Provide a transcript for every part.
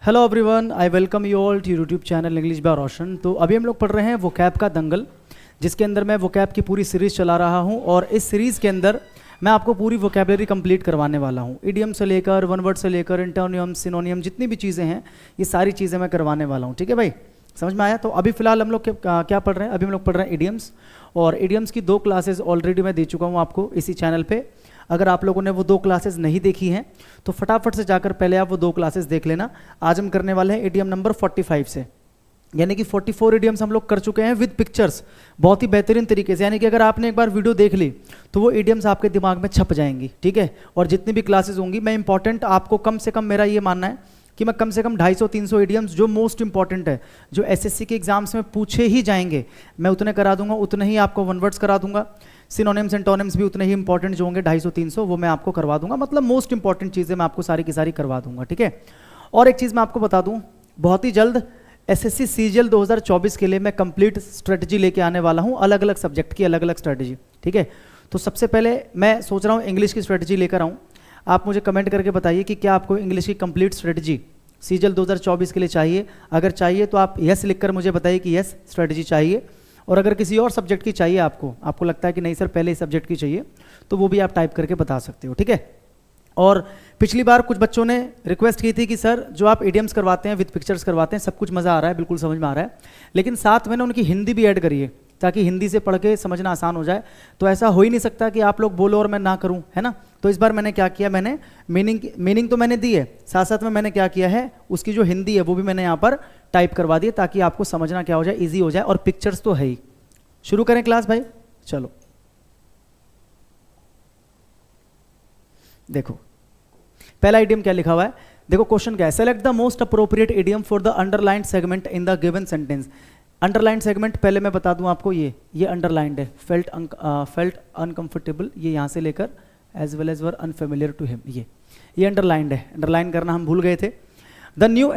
Hello everyone, I welcome you all to YouTube channel English by Roshan. तो अभी हम लोग पढ़ रहे हैं वोकैब का दंगल, जिसके अंदर मैं वोकैब की पूरी सीरीज़ चला रहा हूं और इस सीरीज़ के अंदर मैं आपको पूरी वोकैबलरी कंप्लीट करवाने वाला हूं। इडियम से लेकर वन वर्ड से लेकर एंटोनियम सिनोनियम जितनी भी चीज़ें हैं ये सारी चीज़ें मैं करवाने वाला हूँ। ठीक है भाई, समझ में आया? तो अभी फिलहाल हम लोग क्या पढ़ रहे हैं? अभी हम लोग पढ़ रहे हैं इडियम्स, और इडियम्स की 2 क्लासेस ऑलरेडी मैं दे चुका हूँ आपको इसी चैनल पे। अगर आप लोगों ने वो 2 क्लासेस नहीं देखी हैं तो फटाफट से जाकर पहले आप वो 2 क्लासेस देख लेना। आज हम करने वाले हैं इडियम नंबर 45 से, यानी कि 44 इडियम्स हम लोग कर चुके हैं विद पिक्चर्स, बहुत ही बेहतरीन तरीके से। यानी कि अगर आपने एक बार वीडियो देख ली तो वो इडियम्स आपके दिमाग में छप जाएंगी। ठीक है, और जितनी भी क्लासेस होंगी मैं इंपॉर्टेंट आपको कम से कम, मेरा ये मानना है कि मैं कम से कम 250-300 इडियम्स जो मोस्ट इंपॉर्टेंट है, जो एसएससी के एग्जाम्स में पूछे ही जाएंगे, मैं उतने करा दूंगा। उतने ही आपको वन वर्ड्स करा दूंगा, सिनोनिम्स एंटोनिम्स भी उतने ही इंपॉर्टेंट जो होंगे 250-300 वो मैं आपको करवा दूंगा। मतलब मोस्ट इंपॉर्टेंट चीज़ें मैं आपको सारी की सारी करवा दूंगा। ठीक है, और एक चीज़ मैं आपको बता दूं, बहुत ही जल्द एसएससी सीजीएल 2024 के लिए मैं कंप्लीट स्ट्रेटजी लेके आने वाला हूं, अलग अलग सब्जेक्ट की अलग अलग स्ट्रेटजी। ठीक है, तो सबसे पहले मैं सोच रहा हूं इंग्लिश की स्ट्रेटजी लेकर आऊं। आप मुझे कमेंट करके बताइए कि क्या आपको इंग्लिश की कंप्लीट स्ट्रेटजी सीजीएल 2024 के लिए चाहिए। अगर चाहिए तो आप यस लिखकर मुझे बताइए कि यस स्ट्रेटजी चाहिए, और अगर किसी और सब्जेक्ट की चाहिए आपको लगता है कि नहीं सर पहले इस सब्जेक्ट की चाहिए, तो वो भी आप टाइप करके बता सकते हो। ठीक है, और पिछली बार कुछ बच्चों ने रिक्वेस्ट की थी कि सर जो आप इडियम्स करवाते हैं विद पिक्चर्स करवाते हैं, सब कुछ मज़ा आ रहा है, बिल्कुल समझ में आ रहा है, लेकिन साथ में ना उनकी हिंदी भी ऐड करिए ताकि हिंदी से पढ़ के समझना आसान हो जाए। तो ऐसा हो ही नहीं सकता कि आप लोग बोलो और मैं ना करूं, है ना? तो इस बार मैंने क्या किया, मैंने मीनिंग तो मैंने दी है, साथ साथ में मैंने क्या किया है, उसकी जो हिंदी है वो भी मैंने यहाँ पर टाइप करवा दी है ताकि आपको समझना क्या हो जाए, ईजी हो जाए। और पिक्चर्स तो है ही। शुरू करें क्लास भाई, चलो। देखो पहला इडियम क्या लिखा हुआ है, देखो क्वेश्चन क्या है, select the most appropriate idiom for the underlined segment in the given sentence. Underlined segment पहले मैं बता दूं आपको, ये अंडरलाइंड है। फेल्ट अनकंफर्टेबल, ये यहां से लेकर as well as were unfamiliar to him, ये अंडरलाइंड है। अंडरलाइन करना हम भूल गए थे। The new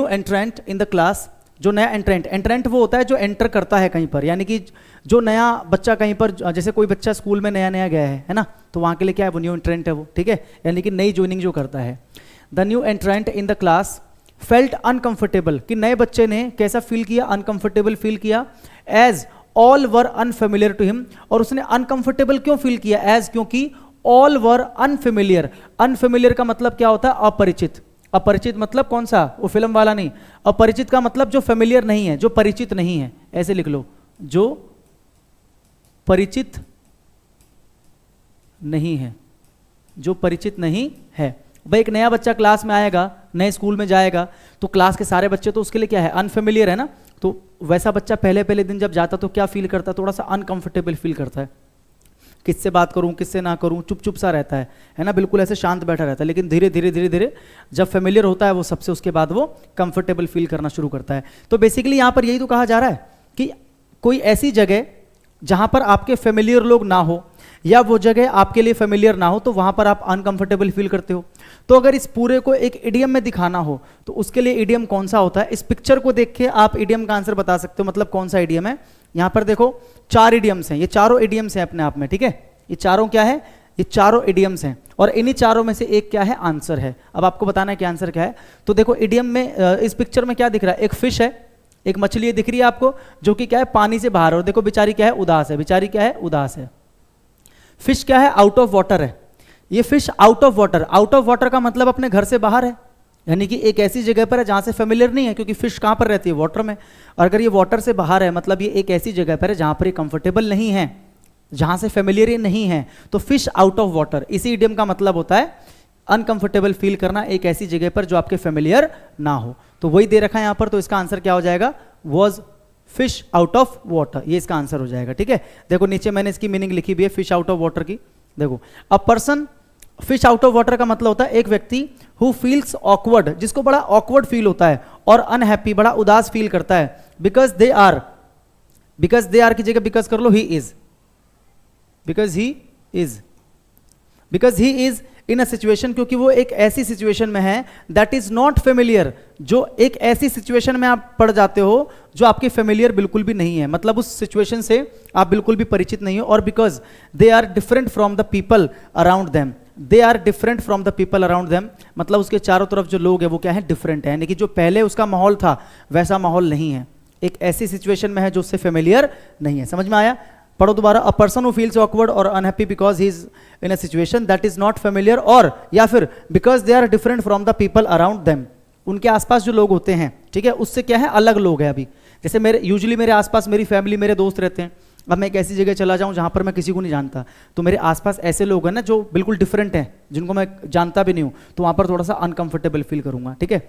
entrant in the class, जो नया एंट्रेंट वो होता है जो एंटर करता है कहीं पर, यानी कि जो नया बच्चा कहीं पर, जैसे कोई बच्चा स्कूल में नया गया है ना, तो वहाँ के लिए क्या है, वो न्यू एंट्रेंट है वो। ठीक है, यानी कि नई ज्वाइनिंग जो करता है। The new entrant in the class felt uncomfortable, कि नए बच्चे ने कैसा फील किया, अनकंफर्टेबल फील किया। As all were unfamiliar to him, और उसने अनकंफर्टेबल क्यों फील किया, एज क्योंकि ऑल वर अनफेमिलियर। अनफेमिलियर का मतलब क्या होता है, अपरिचित। अपरिचित मतलब कौन सा, वो फिल्म वाला नहीं। अपरिचित का मतलब जो फेमिलियर नहीं है, जो परिचित नहीं है, ऐसे लिख लो, जो परिचित नहीं है, जो परिचित नहीं है। भाई एक नया बच्चा क्लास में आएगा, नए स्कूल में जाएगा, तो क्लास के सारे बच्चे तो उसके लिए क्या है, अनफेमिलियर है ना। तो वैसा बच्चा पहले दिन जब जाता तो क्या फील करता, थोड़ा सा अनकंफर्टेबल फील करता है। किससे बात करूं, किससे ना करूं, चुप सा रहता है ना, बिल्कुल ऐसे शांत बैठा रहता है। लेकिन धीरे धीरे जब फेमिलियर होता है वो सबसे, उसके बाद वो कंफर्टेबल फील करना शुरू करता है। तो बेसिकली यहां पर यही तो कहा जा रहा है कि कोई ऐसी जगह जहां पर आपके फेमिलियर लोग ना हो, या वो जगह आपके लिए फेमिलियर ना हो, तो वहां पर आप अनकंफर्टेबल फील करते हो। तो अगर इस पूरे को एक इडियम में दिखाना हो तो उसके लिए इडियम कौन सा होता है, इस पिक्चर को देख के आप इडियम का आंसर बता सकते हो, मतलब कौन सा इडियम है। यहां पर देखो 4 इडियम्स हैं, ये चारों इडियम्स हैं अपने आप में। ठीक है, ये चारों क्या है, ये चारों इडियम्स हैं, और इन्हीं चारों में से एक क्या है, आंसर है। अब आपको बताना है कि आंसर क्या है। तो देखो इडियम में, इस पिक्चर में क्या दिख रहा है, एक फिश है, एक मछली दिख रही है आपको, जो कि क्या है, पानी से बाहर है, और देखो बेचारी क्या है, उदास है। बेचारी क्या है, उदास है। फिश क्या है, आउट ऑफ वाटर है। ये fish out of water, out of water का मतलब अपने घर से बाहर है, यानी कि एक ऐसी जगह पर है जहां से फेमिलियर नहीं है, क्योंकि फिश कहां पर रहती है, वाटर में। और अगर ये वाटर से बाहर है मतलब ये एक ऐसी जगह पर है जहां पर ये कंफर्टेबल नहीं है, जहां से फेमिलियर नहीं है। तो फिश आउट ऑफ वाटर, इसी इडियम का मतलब होता है अनकंफर्टेबल फील करना एक ऐसी जगह पर जो आपके फेमिलियर ना हो। तो वही दे रखा है यहां पर, तो इसका आंसर क्या हो जाएगा, was fish out of water, ये इसका आंसर हो जाएगा। ठीक है, देखो नीचे मैंने इसकी मीनिंग लिखी भी है फिश आउट ऑफ वाटर की। देखो a person, fish out of water का मतलब होता है एक व्यक्ति हु फील्स ऑकवर्ड, जिसको बड़ा ऑकवर्ड फील होता है, और अनहैप्पी, बड़ा उदास फील करता है। बिकॉज दे आर की जगह बिकॉज कर लो, he is, because he is in a situation, क्योंकि वो एक ऐसी सिचुएशन में है दैट इज नॉट फेमिलियर, जो एक ऐसी सिचुएशन में आप पड़ जाते हो जो आपके फेमिलियर बिल्कुल भी नहीं है, मतलब उस सिचुएशन से आप बिल्कुल भी परिचित नहीं हो। और because they are different from the people around them, they are different from the people around them, मतलब उसके चारों तरफ जो लोग हैं वो क्या है, डिफरेंट है, यानी कि जो पहले उसका माहौल था वैसा माहौल नहीं है, एक ऐसी सिचुएशन में है जो उससे फेमिलियर नहीं है। समझ में आया? पढ़ो दोबारा। A person who feels awkward और unhappy because he is in a situation that is not familiar, और या फिर because they are different from the people around them, उनके आसपास जो लोग होते हैं, ठीक है, उससे क्या है, अलग लोग हैं। अभी जैसे मेरे यूजुअली मेरे आसपास मेरी फैमिली, मेरे दोस्त रहते हैं। अब मैं एक ऐसी जगह चला जाऊं जहां पर मैं किसी को नहीं जानता, तो मेरे आसपास ऐसे लोग हैं ना जो बिल्कुल डिफरेंट हैं, जिनको मैं जानता भी नहीं हूं, तो वहां पर थोड़ा सा अनकंफर्टेबल फील करूंगा। ठीक है,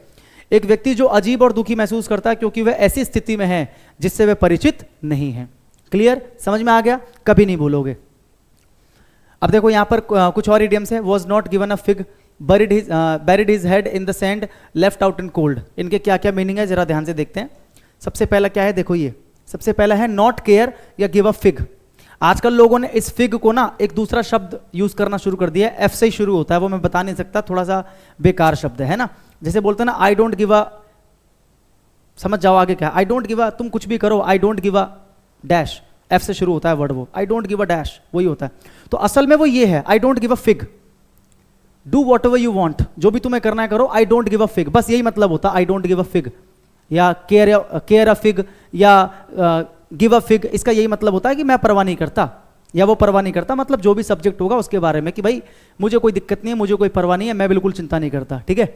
एक व्यक्ति जो अजीब और दुखी महसूस करता है क्योंकि वह ऐसी स्थिति में है जिससे वह परिचित नहीं है। क्लियर? समझ में आ गया? कभी नहीं भूलोगे। अब देखो यहां पर कुछ और इडियम्स है। Was not given a fig, buried his head in the sand, left out in cold। इनके क्या क्या मीनिंग है जरा ध्यान से देखते हैं। सबसे पहला क्या है, देखो ये सबसे पहला है नॉट केयर या गिव अ फिग। आजकल लोगों ने इस फिग को ना एक दूसरा शब्द यूज करना शुरू कर दिया है, एफ से ही शुरू होता है, वो मैं बता नहीं सकता, थोड़ा सा बेकार शब्द है ना। जैसे बोलते हैं ना आई डोंट गिव अ, समझ जाओ आगे क्या, आई डोंट गिव अ, तुम कुछ भी करो, I don't give a dash, F से शुरू होता है वर्ड, वो आई डोंट गिव अ डैश वही होता है। तो असल में वो ये है, आई don't give a fig, do whatever you want, जो भी तुम्हें करना है करो, I don't give a fig, बस यही मतलब होता है आई डोंट गिव अ फिग, या केयर अ फिग, या गिव अ फिग, इसका यही मतलब होता है कि मैं परवाह नहीं करता या वो परवाह नहीं करता, मतलब जो भी सब्जेक्ट होगा उसके बारे में कि भाई मुझे कोई दिक्कत नहीं है, मुझे कोई परवाह नहीं है, मैं बिल्कुल चिंता नहीं करता। ठीक है,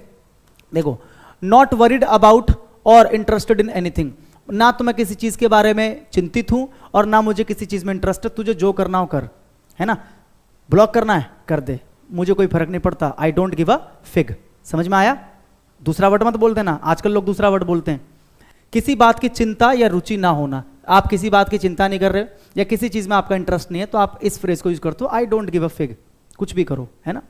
देखो नॉट वरीड अबाउट और इंटरेस्टेड इन एनीथिंग, ना तो मैं किसी चीज के बारे में चिंतित हूं और ना मुझे किसी चीज में इंटरेस्ट है, तुझे जो करना हो कर, है ना, ब्लॉक करना है कर दे, मुझे कोई फर्क नहीं पड़ता, आई डोंट गिव अ फिग। समझ में आया? दूसरा वर्ड मत बोल देना, आजकल लोग दूसरा वर्ड बोलते हैं। किसी बात की चिंता या रुचि ना होना, आप किसी बात की चिंता नहीं कर रहे या किसी चीज में आपका इंटरेस्ट नहीं है तो आप इस फ्रेज को यूज करते हो, आई डोंट गिव अ फिग, कुछ भी करो, है ना।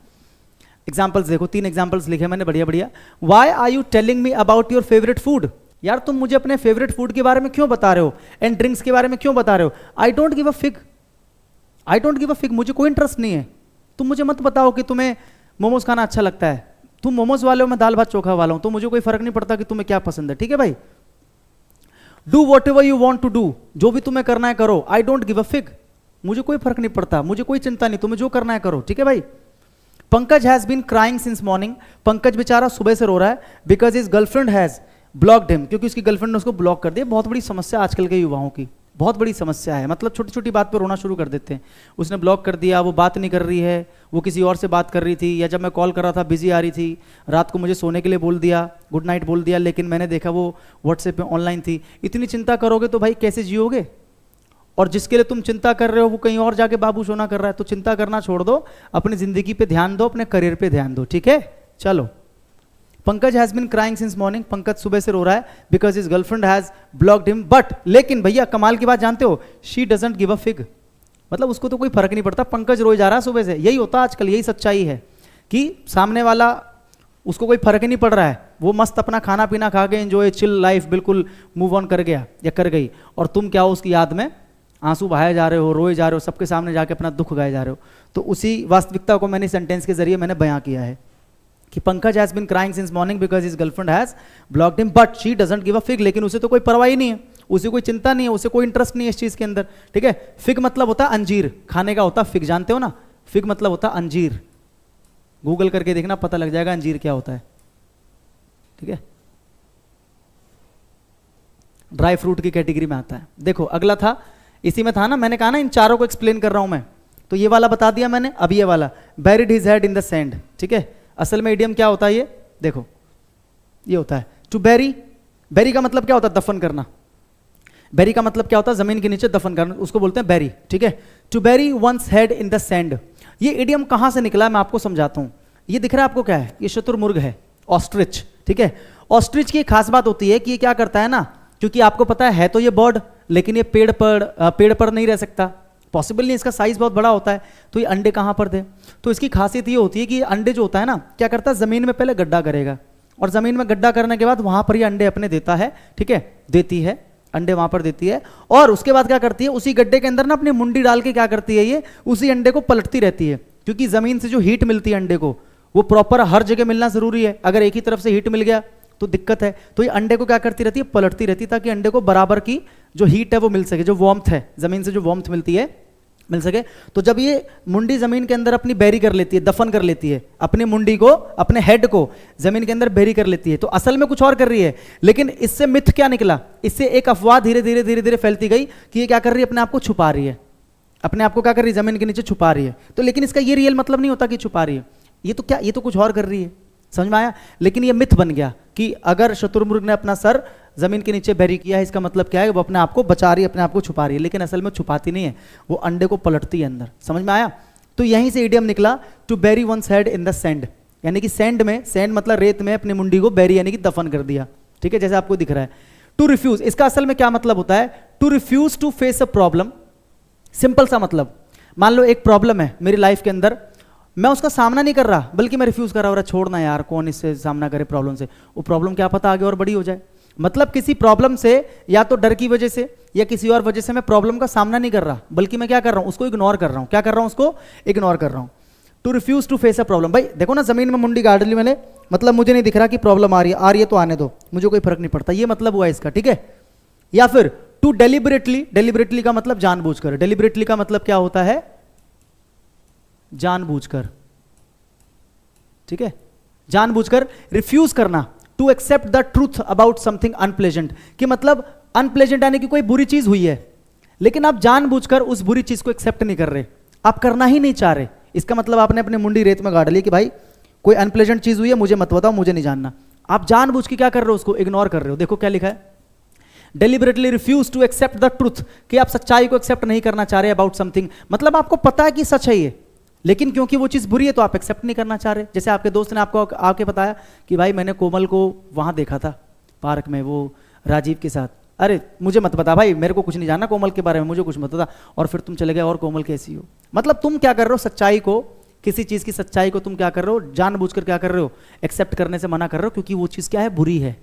एग्जाम्पल्स देखो, 3 एग्जाम्पल्स लिखे मैंने, बढ़िया बढ़िया। Why are you telling me about your favourite food, यार तुम मुझे अपने फेवरेट फूड के बारे में क्यों बता रहे हो, एंड ड्रिंक्स के बारे में क्यों बता रहे हो, आई don't give a fig, I don't give a fig, मुझे कोई इंटरेस्ट नहीं है, तुम मुझे मत बताओ कि तुम्हें मोमोज खाना अच्छा लगता है, तुम मोमोज वाले हो, मैं दाल भात चोखा वाला हूं, तो मुझे कोई फर्क नहीं पड़ता कि तुम्हें क्या पसंद है। ठीक है भाई, do whatever you want to do, जो भी तुम्हें करना है करो, I don't give a fig, मुझे कोई फर्क नहीं पड़ता, मुझे कोई चिंता नहीं, तुम्हें जो करना है करो। ठीक है भाई। Pankaj has been crying since morning, Pankaj बेचारा सुबह से रो रहा है, because his girlfriend has blocked him, क्योंकि उसकी गर्लफ्रेंड ने उसको ब्लॉक कर दिया। बहुत बड़ी समस्या आजकल के युवाओं की, बहुत बड़ी समस्या है, मतलब छोटी छोटी बात पर रोना शुरू कर देते हैं। उसने ब्लॉक कर दिया, वो बात नहीं कर रही है, वो किसी और से बात कर रही थी, या जब मैं कॉल कर रहा था बिजी आ रही थी, रात को मुझे सोने के लिए बोल दिया, गुड नाइट बोल दिया, लेकिन मैंने देखा वो व्हाट्सएप पे ऑनलाइन थी। इतनी चिंता करोगे तो भाई कैसे जियोगे, और जिसके लिए तुम चिंता कर रहे हो वो कहीं और जाके बाबू सोना कर रहा है, तो चिंता करना छोड़ दो, अपनी जिंदगी पे ध्यान दो, अपने करियर पे ध्यान दो। ठीक है, चलो। Pankaj has been crying since morning, Pankaj सुबह से रो रहा है, because his girlfriend has blocked him, but लेकिन भैया कमाल की बात जानते हो, she doesn't give a fig, मतलब उसको तो कोई फर्क नहीं पड़ता, पंकज रोए जा रहा है सुबह से। यही होता है आजकल, यही सच्चाई है कि सामने वाला उसको कोई फर्क ही नहीं पड़ रहा है, वो मस्त अपना खाना पीना खा के एंजॉय चिल लाइफ बिल्कुल मूव ऑन कर गया या कर गई, और तुम क्या हो उसकी याद में आंसू बहाए जा रहे हो, रोए जा रहे हो, सबके सामने जाके अपना दुख गाए जा रहे हो। तो उसी वास्तविकता को मैंने सेंटेंस के जरिए मैंने बयां किया है कि Pankaj has been crying since morning because his girlfriend has blocked him, but she doesn't give a fig, लेकिन उसे तो कोई परवाह ही नहीं है, उसे कोई चिंता नहीं है, उसे कोई इंटरेस्ट नहीं है इस चीज के अंदर। ठीक है, फिग मतलब होता है अंजीर, खाने का होता है फिग, जानते हो ना, फिग मतलब होता है अंजीर, गूगल करके देखना पता लग जाएगा अंजीर क्या होता है। ठीक है, ड्राई फ्रूट की कैटेगरी में आता है। देखो अगला था, इसी में था ना, मैंने कहा ना इन चारों को एक्सप्लेन कर रहा हूं मैं, तो ये वाला बता दिया मैंने, अब ये वाला buried his head in the sand। ठीक है, असल में इडियम क्या होता है ये देखो, ये होता है टू बैरी, बैरी का मतलब क्या होता है, दफन करना, बैरी का मतलब क्या होता है, जमीन के नीचे दफन करना, उसको बोलते हैं बैरी। ठीक है, to bury one's head in the sand, ये इडियम कहां से निकला है मैं आपको समझाता हूं। ये दिख रहा है आपको क्या है, ये शुतुरमुर्ग है, ऑस्ट्रिच। ठीक है, ऑस्ट्रिच की एक खास बात होती है कि ये क्या करता है ना, क्योंकि आपको पता है तो ये बर्ड, लेकिन ये पेड़ पर नहीं रह सकता, पॉसिबल नहीं, इसका साइज बहुत बड़ा होता है, तो ये अंडे कहां पर दे। तो इसकी खासियत ये होती है कि अंडे जो होता है ना, क्या करता है, जमीन में पहले गड्ढा करेगा, और जमीन में गड्ढा करने के बाद वहां पर ये अंडे अपने देता है। ठीक है, देती है अंडे वहां पर देती है, और उसके बाद क्या करती है, उसी गड्ढे के अंदर ना अपनी मुंडी डाल के क्या करती है, ये उसी अंडे को पलटती रहती है, क्योंकि जमीन से जो हीट मिलती है अंडे को, वो प्रॉपर हर जगह मिलना जरूरी है, अगर एक ही तरफ से हीट मिल गया तो दिक्कत है। तो ये अंडे को क्या करती रहती है, पलटती रहती है, ताकि अंडे को बराबर की जो हीट है वो मिल सके, जो वार्मथ है, जमीन से जो वार्मथ मिलती है मिल सके। तो जब ये मुंडी जमीन के अंदर अपनी बैरी कर लेती है, दफन कर लेती है अपनी मुंडी को, अपने हेड को जमीन के अंदर बैरी कर लेती है, तो असल में कुछ और कर रही है। लेकिन इससे मिथ क्या निकला, इससे एक अफवाह धीरे धीरे धीरे धीरे फैलती गई कि ये क्या कर रही है, अपने आप को छुपा रही है, अपने आप को क्या कर रही है, जमीन के नीचे छुपा रही है। तो लेकिन इसका ये रियल मतलब नहीं होता कि छुपा रही है, ये तो क्या, ये तो कुछ और कर रही है, समझ में आया। लेकिन ये मिथ बन गया कि अगर शुतुरमुर्ग ने अपना सर जमीन के नीचे बैरी किया है, इसका मतलब क्या है, वो अपने आप को बचा रही है, अपने आप को छुपा रही है। लेकिन असल में छुपाती नहीं है, वो अंडे को पलटती है अंदर, समझ में आया। तो यहीं से इडियम निकला to bury one's head in the sand, यानी कि सैंड में, सैंड मतलब रेत में अपनी मुंडी को बैरी यानी कि दफन कर दिया, ठीक है, जैसे आपको दिख रहा है। टू रिफ्यूज, इसका असल में क्या मतलब होता है, to refuse to face a problem. Simple सा मतलब, मान लो एक प्रॉब्लम है मेरी लाइफ के अंदर, मैं उसका सामना नहीं कर रहा, बल्कि मैं रिफ्यूज कर रहा हूँ, छोड़ना यार, कौन इससे सामना करे प्रॉब्लम से, वो प्रॉब्लम क्या पता आगे और बड़ी हो जाए। मतलब किसी प्रॉब्लम से या तो डर की वजह से या किसी और वजह से मैं प्रॉब्लम का सामना नहीं कर रहा, बल्कि मैं क्या कर रहा हूं, उसको इग्नोर कर रहा हूं। क्या कर रहा हूं, उसको इग्नोर कर रहा हूं। To refuse to face a problem, भाई देखो ना जमीन में मुंडी गाड़ ली मैंने, मतलब मुझे नहीं दिख रहा कि प्रॉब्लम आ रही है तो आने दो, मुझे कोई फर्क नहीं पड़ता, ये मतलब हुआ इसका, ठीक है। या फिर टू डेलिबरेटली, डेलिबरेटली का मतलब जानबूझकर, डेलिबरेटली का मतलब क्या होता है, जानबूझकर, ठीक है, जानबूझकर रिफ्यूज करना। To accept the truth about something unpleasant, कि मतलब अनप्लेजेंट यानी कि कोई बुरी चीज हुई है, लेकिन आप जानबूझकर उस बुरी चीज को एक्सेप्ट नहीं कर रहे, आप करना ही नहीं चाह रहे। इसका मतलब आपने अपनी मुंडी रेत में गाड़ ली कि भाई कोई अनप्लेजेंट चीज हुई है, मुझे मत बताओ, मुझे नहीं जानना। आप जानबूझ के क्या कर रहे हो, उसको इग्नोर कर रहे हो। देखो क्या लिखा है, deliberately refuse to accept the truth, कि आप सच्चाई को एक्सेप्ट नहीं करना चाह रहे अबाउट समथिंग, मतलब आपको पता है कि सच है ये, लेकिन क्योंकि वो चीज़ बुरी है तो आप एक्सेप्ट नहीं करना चाह रहे। जैसे आपके दोस्त ने आपको आके बताया कि भाई मैंने कोमल को वहाँ देखा था पार्क में, वो राजीव के साथ, अरे मुझे मत बता भाई, मेरे को कुछ नहीं जानना कोमल के बारे में, मुझे कुछ मत बता, और फिर तुम चले गए और कोमल कैसी हो। मतलब तुम क्या कर रहे हो, सच्चाई को, किसी चीज़ की सच्चाई को तुम क्या कर रहे हो, जानबूझकर क्या कर रहे हो, एक्सेप्ट करने से मना कर रहे हो, क्योंकि वो चीज़ क्या है, बुरी है।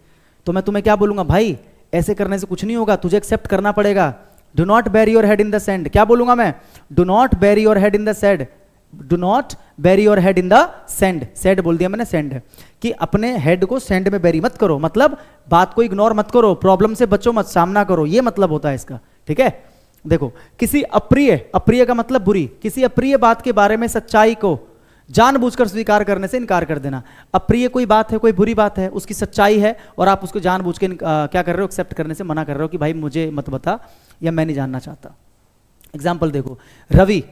तो मैं तुम्हें क्या बोलूँगा, भाई ऐसे करने से कुछ नहीं होगा, तुझे एक्सेप्ट करना पड़ेगा। Do not bury your head in the sand, क्या बोलूँगा मैं, do not bury your head in the sand, do not bury your head in the sand, sand बोल दिया मैंने, सैंड है कि अपने हेड को सैंड में बैरी मत करो, मतलब बात को इग्नोर मत करो, प्रॉब्लम से बचो मत, सामना करो, ये मतलब होता है इसका, ठीक है। देखो किसी अप्रिय, अप्रिय का मतलब बुरी, किसी अप्रिय बात के बारे में सच्चाई को जानबूझकर स्वीकार करने से इनकार कर देना। अप्रिय कोई बात है, कोई बुरी बात है, उसकी सच्चाई है और आप उसको जानबूझ के क्या कर रहे हो, एक्सेप्ट करने से मना कर रहे हो कि भाई मुझे मत बता या मैं नहीं जानना चाहता। एग्जाम्पल देखो, Ravi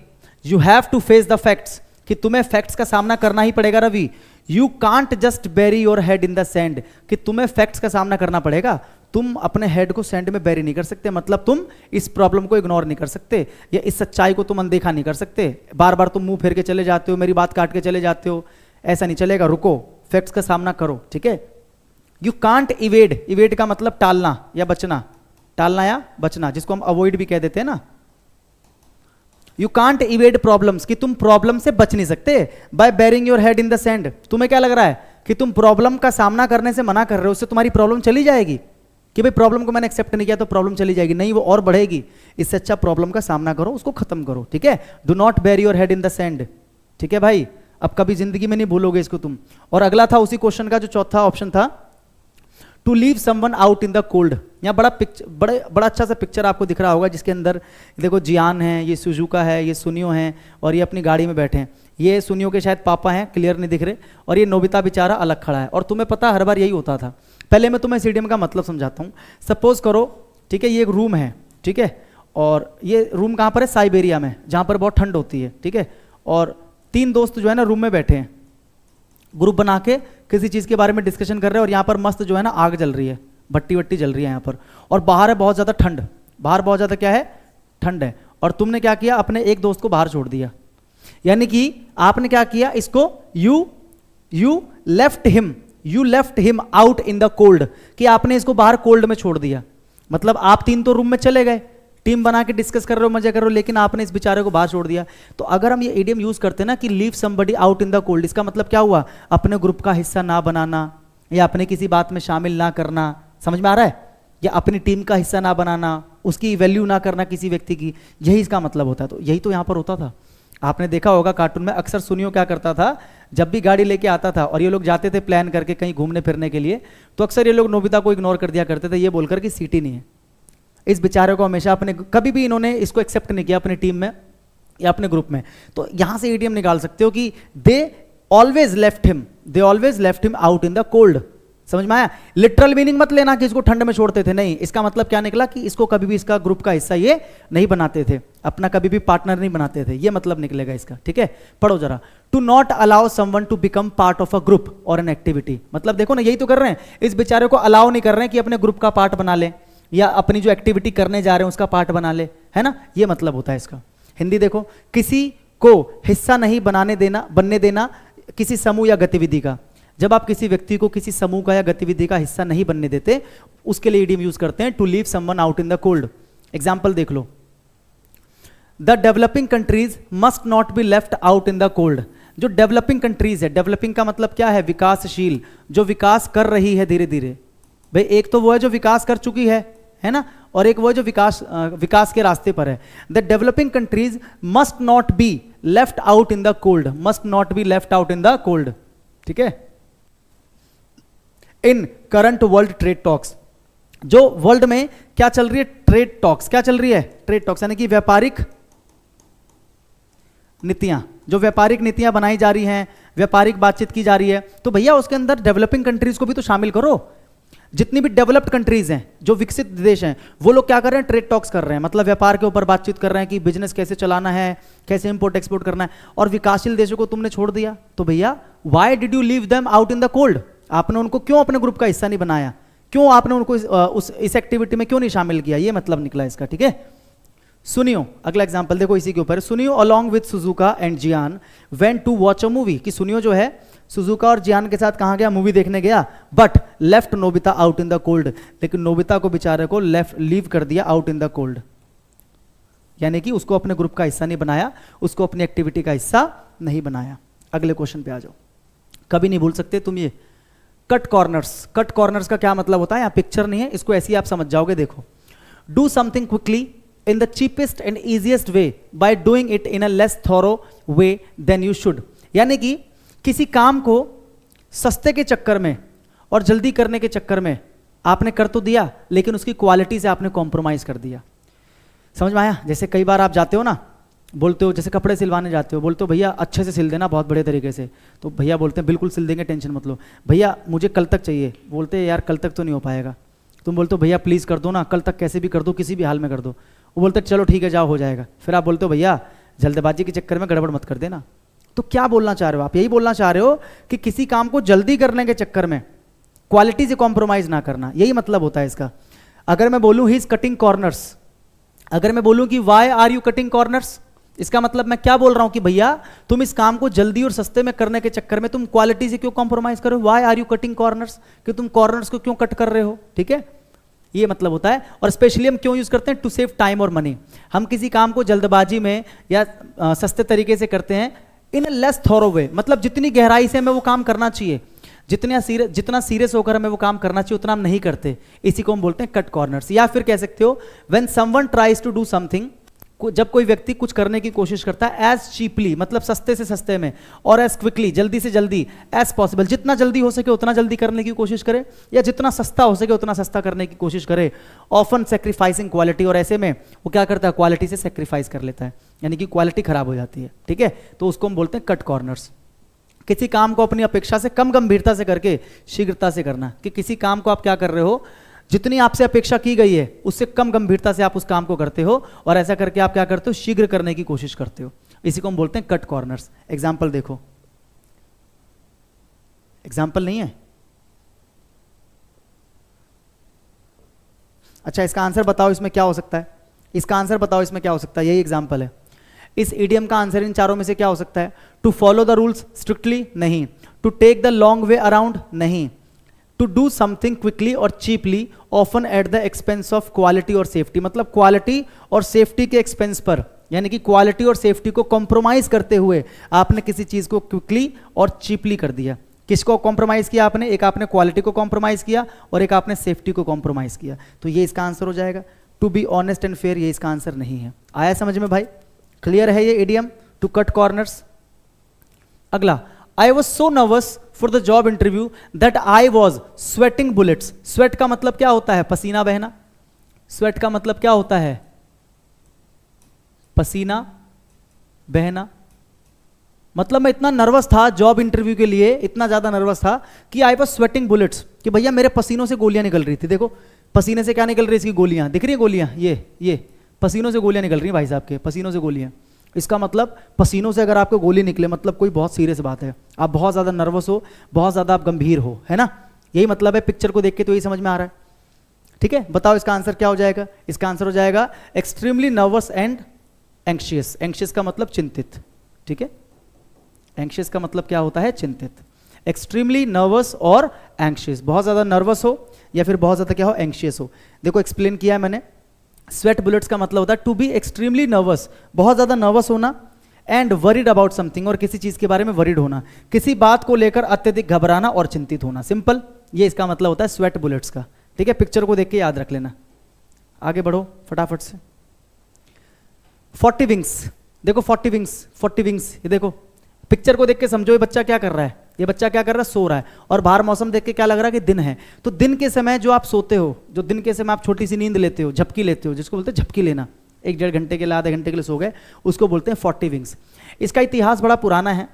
you have to face the facts, कि तुम्हें फैक्ट्स का सामना करना ही पड़ेगा Ravi. You can't just bury your head in the sand, कि तुम्हें फैक्ट्स का सामना करना पड़ेगा, तुम अपने हेड को सैंड में बैरी नहीं कर सकते, मतलब तुम इस प्रॉब्लम को इग्नोर नहीं कर सकते या इस सच्चाई को तुम अनदेखा नहीं कर सकते। बार बार तुम मुंह फेर के चले जाते हो, मेरी बात काट के चले जाते हो, ऐसा नहीं चलेगा, रुको, फैक्ट्स का सामना करो, ठीक है। यू कांट इवेड, इवेड का मतलब टालना या बचना, टालना या बचना, जिसको हम अवॉइड भी कह देते हैं ना। यू कांट इवेड प्रॉब्लम्स, कि तुम प्रॉब्लम से बच नहीं सकते by burying your head in the sand. तुम्हें क्या लग रहा है कि तुम प्रॉब्लम का सामना करने से मना कर रहे हो, उससे तुम्हारी प्रॉब्लम चली जाएगी, कि भाई प्रॉब्लम को मैंने एक्सेप्ट नहीं किया तो प्रॉब्लम चली जाएगी, नहीं, वो और बढ़ेगी। इससे अच्छा प्रॉब्लम का सामना करो, उसको खत्म करो, ठीक है। Do not bury your head in the sand, ठीक है भाई, अब कभी जिंदगी में नहीं भूलोगे इसको तुम। और अगला था उसी क्वेश्चन का जो चौथा ऑप्शन था, to leave someone out in the cold. यहाँ बड़ा अच्छा सा पिक्चर आपको दिख रहा होगा, जिसके अंदर देखो जियान है, ये सुजुका है, ये सुनियो है, और ये अपनी गाड़ी में बैठे हैं। ये सुनियो के शायद पापा हैं, क्लियर नहीं दिख रहे, और ये नोबिता बेचारा अलग खड़ा है। और तुम्हें पता हर बार यही होता था। पहले मैं तुम्हें सीडीएम का मतलब समझाता हूँ। सपोज करो, ठीक है, ये एक रूम है, ठीक है, और ये रूम कहाँ पर है, साइबेरिया में, जहाँ पर बहुत ठंड होती है, ठीक है। और 3 दोस्त जो है ना रूम में बैठे हैं, ग्रुप बना के किसी चीज़ के बारे में डिस्कशन कर रहे हैं, और यहाँ पर मस्त जो है ना आग जल रही है, भट्टी वट्टी जल रही है यहाँ पर, और बाहर है बहुत ज़्यादा ठंड, बाहर बहुत ज़्यादा क्या है, ठंड है। और तुमने क्या किया, अपने एक दोस्त को बाहर छोड़ दिया, यानी कि आपने क्या किया, इसको you left him out in the cold, कि आपने इसको बाहर कोल्ड में छोड़ दिया। मतलब आप 3 तो रूम में चले गए, टीम बना के डिस्कस कर रहे हो, मजे कर रहे हो, लेकिन आपने इस बेचारे को बाहर छोड़ दिया। तो अगर हम ये इडियम यूज करते हैं ना कि leave somebody out in the cold, इसका मतलब क्या हुआ, अपने ग्रुप का हिस्सा ना बनाना या अपने किसी बात में शामिल ना करना, समझ में आ रहा है, या अपनी टीम का हिस्सा ना बनाना, उसकी वैल्यू ना करना किसी व्यक्ति की, यही इसका मतलब होता है। तो यही तो यहाँ पर होता था। आपने देखा होगा कार्टून में अक्सर सुनियो क्या करता था, जब भी गाड़ी लेके आता था और ये लोग जाते थे प्लान करके कहीं घूमने फिरने के लिए, तो अक्सर ये लोग नोबिता को इग्नोर कर दिया करते थे, ये बोलकर कि सीट ही नहीं है। इस बेचारे को हमेशा अपने, कभी भी इन्होंने इसको एक्सेप्ट नहीं किया अपनी टीम में, या अपने ग्रुप में, तो यहां से ईडीएम निकाल सकते हो कि they always left him out in the cold. समझ में आया? लिटरल मीनिंग मत लेना कि इसको ठंड में छोड़ते थे, नहीं, इसका मतलब क्या निकला कि इसको कभी भी इसका ग्रुप का हिस्सा ये नहीं बनाते थे, अपना कभी भी पार्टनर नहीं बनाते थे, ये मतलब निकलेगा इसका। ठीक है, पढ़ो जरा। To not allow someone to become part of a group or an activity, मतलब देखो ना, यही तो कर रहे हैं, इस बेचारे को अलाउ नहीं कर रहे हैं कि अपने ग्रुप का पार्ट बना ले या अपनी जो एक्टिविटी करने जा रहे हैं उसका पार्ट बना ले, है ना, ये मतलब होता है इसका। हिंदी देखो, किसी को हिस्सा नहीं बनने देना किसी समूह या गतिविधि का। जब आप किसी व्यक्ति को किसी समूह का या गतिविधि का हिस्सा नहीं बनने देते, उसके लिए ईडीएम यूज करते हैं to leave someone out in the cold. Example देख लो, the developing countries must not be left out in the cold. जो डेवलपिंग कंट्रीज है, डेवलपिंग का मतलब क्या है? विकासशील, जो विकास कर रही है धीरे धीरे। भाई एक तो वो है जो विकास कर चुकी है ना, और एक वो जो विकास के रास्ते पर है। The developing countries must not be left out in the cold, must not be left out in the cold. ठीक है, इन करंट वर्ल्ड ट्रेड टॉक्स, जो वर्ल्ड में क्या चल रही है? Trade talks. क्या चल रही है? ट्रेड टॉक्स, यानी कि व्यापारिक नीतियां, जो व्यापारिक नीतियां बनाई जा रही हैं, व्यापारिक बातचीत की जा रही है, तो भैया उसके अंदर डेवलपिंग कंट्रीज को भी तो शामिल करो। जितनी भी डेवलप्ड कंट्रीज हैं, जो विकसित देश हैं, वो लोग क्या कर रहे हैं? ट्रेड टॉक्स कर रहे हैं, मतलब व्यापार के ऊपर बातचीत कर रहे हैं कि बिजनेस कैसे चलाना है, कैसे इंपोर्ट एक्सपोर्ट करना है। और विकासशील देशों को तुमने छोड़ दिया, तो भैया why did you leave them out in the cold? आपने उनको क्यों अपने ग्रुप का हिस्सा नहीं बनाया? क्यों आपने उनको इस एक्टिविटी में क्यों नहीं शामिल किया? ये मतलब निकला इसका। ठीक है, सुनियो, अगला एग्जांपल देखो इसी के ऊपर। Suneo along with Shizuka and Gian went to watch a movie, कि सुनियो जो है सुजुका और जियान के साथ कहाँ गया? मूवी देखने गया, but left Nobita out in the cold, लेकिन नोबिता को बेचारे को लीव कर दिया आउट इन द कोल्ड, यानी कि उसको अपने ग्रुप का हिस्सा नहीं बनाया, उसको अपनी एक्टिविटी का हिस्सा नहीं बनाया। अगले क्वेश्चन पे आ जाओ, कभी नहीं भूल सकते तुम ये कट कॉर्नर्स। कट कॉर्नर्स का क्या मतलब होता है? यहाँ पिक्चर नहीं है, इसको ऐसे ही आप समझ जाओगे। देखो, do something quickly in the cheapest and easiest way by doing it in a less thorough way than you should, यानी कि किसी काम को सस्ते के चक्कर में और जल्दी करने के चक्कर में आपने कर तो दिया, लेकिन उसकी क्वालिटी से आपने कॉम्प्रोमाइज कर दिया। समझ में आया? जैसे कई बार आप जाते हो ना, बोलते हो, जैसे कपड़े सिलवाने जाते हो, बोलते हो भैया अच्छे से सिल देना, बहुत बड़े तरीके से, तो भैया बोलते हैं बिल्कुल सिल देंगे, टेंशन मत लो। भैया मुझे कल तक चाहिए, बोलते हैं यार कल तक तो नहीं हो पाएगा। तुम बोलते हो भैया प्लीज़ कर दो ना, कल तक कैसे भी कर दो, किसी भी हाल में कर दो। वो बोलते चलो ठीक है जाओ हो जाएगा। फिर आप बोलते हो भैया जल्दबाजी के चक्कर में गड़बड़ मत कर देना। तो क्या बोलना चाह रहे हो आप? यही बोलना चाह रहे हो कि किसी काम को जल्दी करने के चक्कर में क्वालिटी से कॉम्प्रोमाइज ना करना, यही मतलब होता है इसका। अगर मैं बोलूं ही इज कटिंग कॉर्नर्स, अगर मैं बोलूं कि why are you cutting corners, इसका मतलब मैं क्या बोल रहा हूं कि भैया तुम इस काम को जल्दी और सस्ते में करने के चक्कर में तुम क्वालिटी से क्यों कॉम्प्रोमाइज करो? Why are you cutting corners, कि तुम कॉर्नर्स को क्यों कट कर रहे हो? ठीक है, ये मतलब होता है। और स्पेशली हम क्यों यूज करते हैं? टू सेव टाइम और मनी। हम किसी काम को जल्दबाजी में या सस्ते तरीके से करते हैं इन अ लेस थॉरो वे, मतलब जितनी गहराई से हमें वो काम करना चाहिए, जितना सीरियस होकर हमें वो काम करना चाहिए उतना हम नहीं करते, इसी को हम बोलते हैं कट कॉर्नर्स। या फिर कह सकते हो when someone tries to do something, जब कोई व्यक्ति कुछ करने की कोशिश करता है एज चीपली, मतलब सस्ते से सस्ते में, और एज क्विकली, जल्दी से जल्दी, एज पॉसिबल, जितना जल्दी हो सके उतना जल्दी करने की कोशिश करे, या जितना सस्ता हो सके उतना सस्ता करने की कोशिश करे, ऑफन सेक्रीफाइसिंग क्वालिटी, और ऐसे में वो क्या करता है? क्वालिटी से सेक्रीफाइस कर लेता है, यानी कि क्वालिटी खराब हो जाती है। ठीक है, तो उसको हम बोलते हैं कट कॉर्नर्स। किसी काम को अपनी अपेक्षा से कम गंभीरता से करके शीघ्रता से करना, कि किसी काम को आप क्या कर रहे हो, जितनी आपसे अपेक्षा की गई है उससे कम गंभीरता से आप उस काम को करते हो, और ऐसा करके आप क्या करते हो? शीघ्र करने की कोशिश करते हो, इसी को हम बोलते हैं कट कॉर्नर्स। एग्जाम्पल देखो, एग्जाम्पल नहीं है? अच्छा इसका आंसर बताओ, इसमें क्या हो सकता है? इसका आंसर बताओ इसमें क्या हो सकता है? यही एग्जाम्पल है। इस इडियम का आंसर इन चारों में से क्या हो सकता है? To follow the rules strictly, नहीं। To take the long way around, नहीं। टू डू समथिंग क्विकली और cheaply often at the expense of quality और सेफ्टी, मतलब क्वालिटी और सेफ्टी के एक्सपेंस पर, यानी कि क्वालिटी और सेफ्टी को कॉम्प्रोमाइज करते हुए आपने किसी चीज को क्विकली और चीपली कर दिया। किसको कॉम्प्रोमाइज किया आपने? एक आपने क्वालिटी को कॉम्प्रोमाइज किया और एक आपने सेफ्टी को कॉम्प्रोमाइज किया, तो ये इसका आंसर हो जाएगा। To be honest and fair, ये इसका आंसर नहीं है। आया समझ में भाई? क्लियर है ये इडियम टू कट कॉर्नर्स? अगला, I was so nervous for the job interview that I was sweating bullets. Sweat का मतलब क्या होता है? पसीना बहना। Sweat का मतलब क्या होता है? पसीना बहना। मतलब मैं इतना नर्वस था जॉब इंटरव्यू के लिए, इतना ज़्यादा नर्वस था कि आई वॉज स्वेटिंग बुलेट्स, कि भैया मेरे पसीनों से गोलियां निकल रही थी। देखो पसीने से क्या निकल रही है, इसकी गोलियां दिख रही है, गोलियां ये पसीनों से गोलियां निकल रही हैं भाई साहब के, पसीनों से गोलियां। इसका मतलब पसीनों से अगर आपको गोली निकले मतलब कोई बहुत सीरियस बात है, आप बहुत ज़्यादा नर्वस हो, बहुत ज़्यादा आप गंभीर हो, है ना। यही मतलब है, पिक्चर को देख के तो यही समझ में आ रहा है। ठीक है, बताओ इसका आंसर क्या हो जाएगा। इसका आंसर हो जाएगा extremely nervous and anxious. Anxious का मतलब चिंतित। ठीक है, एंक्शियस का मतलब क्या होता है, चिंतित। एक्सट्रीमली नर्वस और एंक्शियस, बहुत ज़्यादा नर्वस हो या फिर बहुत ज़्यादा क्या हो, एंक्शियस हो। देखो एक्सप्लेन किया है मैंने। स्वेट बुलेट्स का मतलब होता है टू बी एक्सट्रीमली नर्वस, बहुत ज़्यादा नर्वस होना, एंड वरीड अबाउट समथिंग, और किसी चीज़ के बारे में वरीड होना, किसी बात को लेकर अत्यधिक घबराना और चिंतित होना। सिंपल, ये इसका मतलब होता है स्वेट बुलेट्स का। ठीक है, पिक्चर को देख के याद रख लेना। आगे बढ़ो फटाफट से। 40 विंग्स, देखो 40 विंग्स, 40 विंग्स, ये देखो पिक्चर को देख के समझो ये बच्चा क्या कर रहा है, ये बच्चा क्या कर रहा है, सो रहा है, और बाहर मौसम देख के क्या लग रहा है कि दिन है। तो दिन के समय जो आप सोते हो, जो दिन के समय आप छोटी सी नींद लेते हो, झपकी लेते हो, जिसको बोलते हैं झपकी लेना, 1-1.5 घंटे के लिए, आधे घंटे के लिए सो गए, उसको बोलते हैं 40 विंग्स। इसका इतिहास बड़ा पुराना है।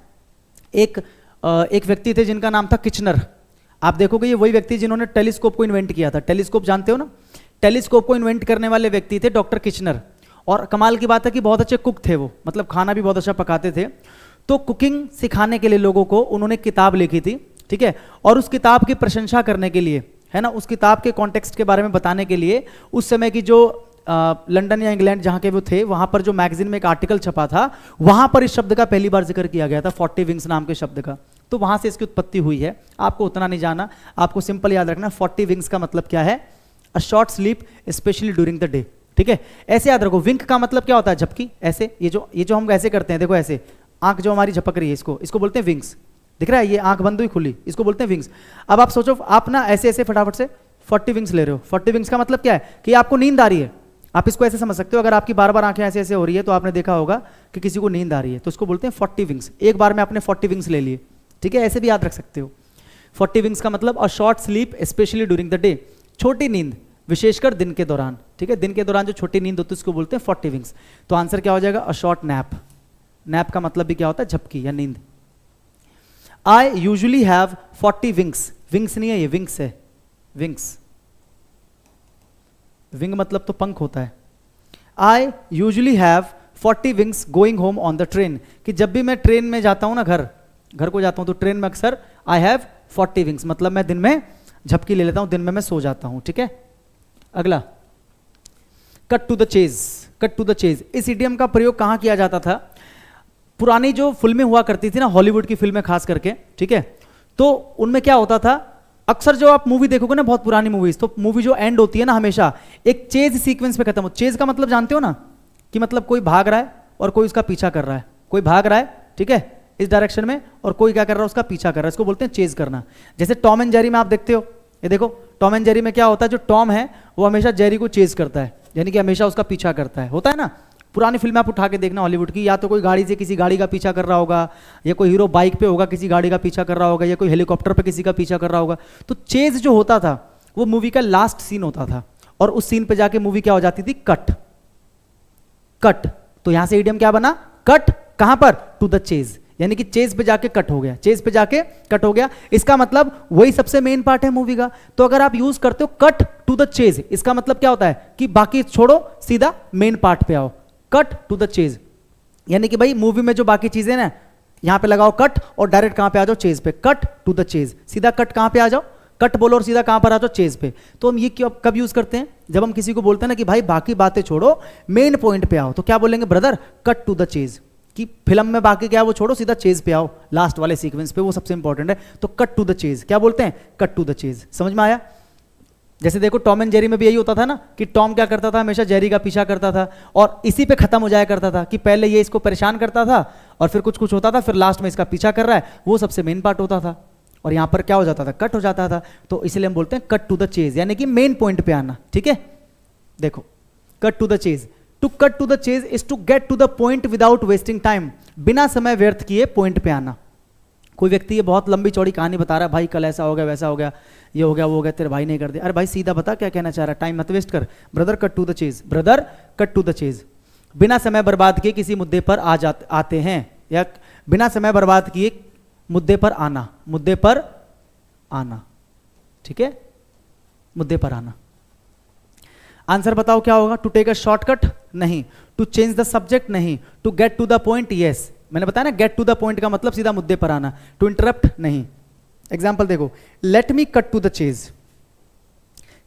एक व्यक्ति थे जिनका नाम था किचनर। आप देखोगे ये वही व्यक्ति जिन्होंने टेलीस्कोप को इन्वेंट किया था। टेलीस्कोप जानते हो ना, टेलीस्कोप को इन्वेंट करने वाले व्यक्ति थे डॉक्टर किचनर। और कमाल की बात है कि बहुत अच्छे कुक थे वो, मतलब खाना भी बहुत अच्छा पकाते थे। तो कुकिंग सिखाने के लिए लोगों को उन्होंने किताब लिखी थी। ठीक है, और उस किताब की प्रशंसा करने के लिए, है ना, उस किताब के कॉन्टेक्स्ट के बारे में बताने के लिए उस समय की जो लंदन या इंग्लैंड जहाँ के वो थे, वहाँ पर जो मैगजीन में एक आर्टिकल छपा था, वहाँ पर इस शब्द का पहली बार जिक्र किया गया था, 40 विंग्स नाम के शब्द का। तो वहाँ से इसकी उत्पत्ति हुई है। आपको उतना नहीं जाना, आपको सिंपल याद रखना 40 विंग्स का मतलब क्या है, a short sleep specially during the day. ठीक है, ऐसे याद रखो। विंक का मतलब क्या होता है, झपकी। ऐसे ये जो हम ऐसे करते हैं, देखो ऐसे आंख जो हमारी झपक रही है, इसको बोलते हैं विंग्स। दिख रहा है, ये आंख बंद हुई खुली, इसको बोलते हैं विंग्स। अब आप सोचो, आप ना ऐसे ऐसे फटाफट से 40 विंग्स ले रहे हो। 40 विंग्स का मतलब क्या है कि आपको नींद आ रही है। आप इसको ऐसे समझ सकते हो, अगर आपकी बार बार आंखें ऐसे ऐसे हो रही है तो आपने देखा होगा कि किसी को नींद आ रही है, तो उसको बोलते हैं 40 विंग्स। एक बार में आपने 40 विंग्स ले लिए। ठीक है, ऐसे भी याद रख सकते हो। 40 विंग्स का मतलब a short sleep specially during the day, छोटी नींद विशेषकर दिन के दौरान। ठीक है, दिन के दौरान जो छोटी नींद होती है उसको बोलते हैं 40 विंग्स। तो आंसर क्या हो जाएगा, अ शॉर्ट नैप। नैप का मतलब भी क्या होता है, झपकी या नींद। I usually have 40 wings. Wings नहीं है, ये विंग्स है, विंग्स। विंग मतलब तो पंख होता है। I usually have 40 wings going home on the train, कि जब भी मैं ट्रेन में जाता हूं ना, घर को जाता हूं, तो ट्रेन में अक्सर आई हैव 40 विंग्स, मतलब मैं दिन में झपकी ले लेता हूं, दिन में मैं सो जाता हूं। ठीक है, अगला cut to the chase. Cut to the chase, इस इडियम का प्रयोग कहां किया जाता था, पुरानी जो फिल्में हुआ करती थी ना, हॉलीवुड की फिल्में खास करके, ठीक है, तो उनमें क्या होता था, अक्सर जो आप मूवी देखोगे ना, बहुत पुरानी मूवीज, तो मूवी जो एंड होती है ना, हमेशा एक चेज सीक्वेंस पे खत्म हो। चेज का मतलब जानते हो ना, कि मतलब कोई भाग रहा है और कोई उसका पीछा कर रहा है, कोई भाग रहा है, ठीक है, इस डायरेक्शन में, और कोई क्या कर रहा है, उसका पीछा कर रहा है, इसको बोलते हैं चेज करना। जैसे टॉम एंड जेरी में आप देखते हो, ये देखो टॉम एंड जेरी में क्या होता है, जो टॉम है वो हमेशा जेरी को चेज करता है, यानी कि हमेशा उसका पीछा करता है, होता है ना। पुरानी फिल्में आप उठा के देखना हॉलीवुड की, या तो कोई गाड़ी से किसी गाड़ी का पीछा कर रहा होगा, या कोई हीरो बाइक पे होगा किसी गाड़ी का पीछा कर रहा होगा, या कोई हेलीकॉप्टर पे किसी का पीछा कर रहा होगा। तो चेज जो होता था वो मूवी का लास्ट सीन होता था, और उस सीन पे जाके मूवी क्या हो जाती थी, कट। कट, तो यहां से इडियम क्या बना, कट। कहां पर, टू द चेज, यानी कि चेज पे जाके कट हो गया, चेज पे जाके कट हो गया। इसका मतलब वही सबसे मेन पार्ट है मूवी का। तो अगर आप यूज करते हो कट टू द चेज, इसका मतलब क्या होता है कि बाकी छोड़ो, सीधा मेन पार्ट पे आओ। कट टू द चेज, यानी कि भाई मूवी में जो बाकी चीजें ना, यहां पे लगाओ कट और डायरेक्ट कहां पे आ जाओ, चेज पे। कट टू द चेज, सीधा कट कहां पे आ जाओ, कट बोलो और सीधा कहां पर आ जाओ, चेज पे। तो हम ये कब यूज करते हैं, जब हम किसी को बोलते हैं ना कि भाई बाकी बातें छोड़ो, मेन पॉइंट पे आओ, तो क्या बोलेंगे, brother cut to the chase, कि फिल्म में बाकी क्या है वो छोड़ो, सीधा चेज पे आओ, लास्ट वाले सीक्वेंस पे, वो सबसे इंपॉर्टेंट है। तो कट टू द चेज, क्या बोलते हैं, कट टू द चेज। समझ में आया। जैसे देखो टॉम एंड जेरी में भी यही होता था ना, कि टॉम क्या करता था, हमेशा जेरी का पीछा करता था, और इसी पे खत्म हो जाया करता था, कि पहले ये इसको परेशान करता था और फिर कुछ कुछ होता था, फिर लास्ट में इसका पीछा कर रहा है, वो सबसे मेन पार्ट होता था। और यहां पर क्या हो जाता था, कट हो जाता था। तो इसलिए हम बोलते हैं कट टू द चेज, यानी कि मेन पॉइंट पे आना। ठीक है, देखो cut to the chase, to cut to the chase is to get to the point without wasting time, बिना समय व्यर्थ किए पॉइंट पे आना। कोई व्यक्ति ये बहुत लंबी चौड़ी कहानी बता रहा है, भाई कल ऐसा हो गया, वैसा हो गया, ये हो गया, वो हो गया, तेरे भाई नहीं कर दिया। अरे भाई सीधा बता क्या कहना चाह रहा है, टाइम मत वेस्ट कर, brother cut to the chase, brother cut to the chase. बिना समय बर्बाद किए किसी मुद्दे पर आते हैं, या बिना समय बर्बाद किए मुद्दे पर आना, मुद्दे पर आना, ठीक है, मुद्दे पर आना। आंसर बताओ क्या होगा? टू टेक अ शॉर्टकट नहीं, टू चेंज द सब्जेक्ट नहीं, to get to the point yes. मैंने बताया ना गेट टू द पॉइंट का मतलब सीधा मुद्दे पर आना, टू इंटरप्ट नहीं। एग्जाम्पल देखो, let me cut to the chase,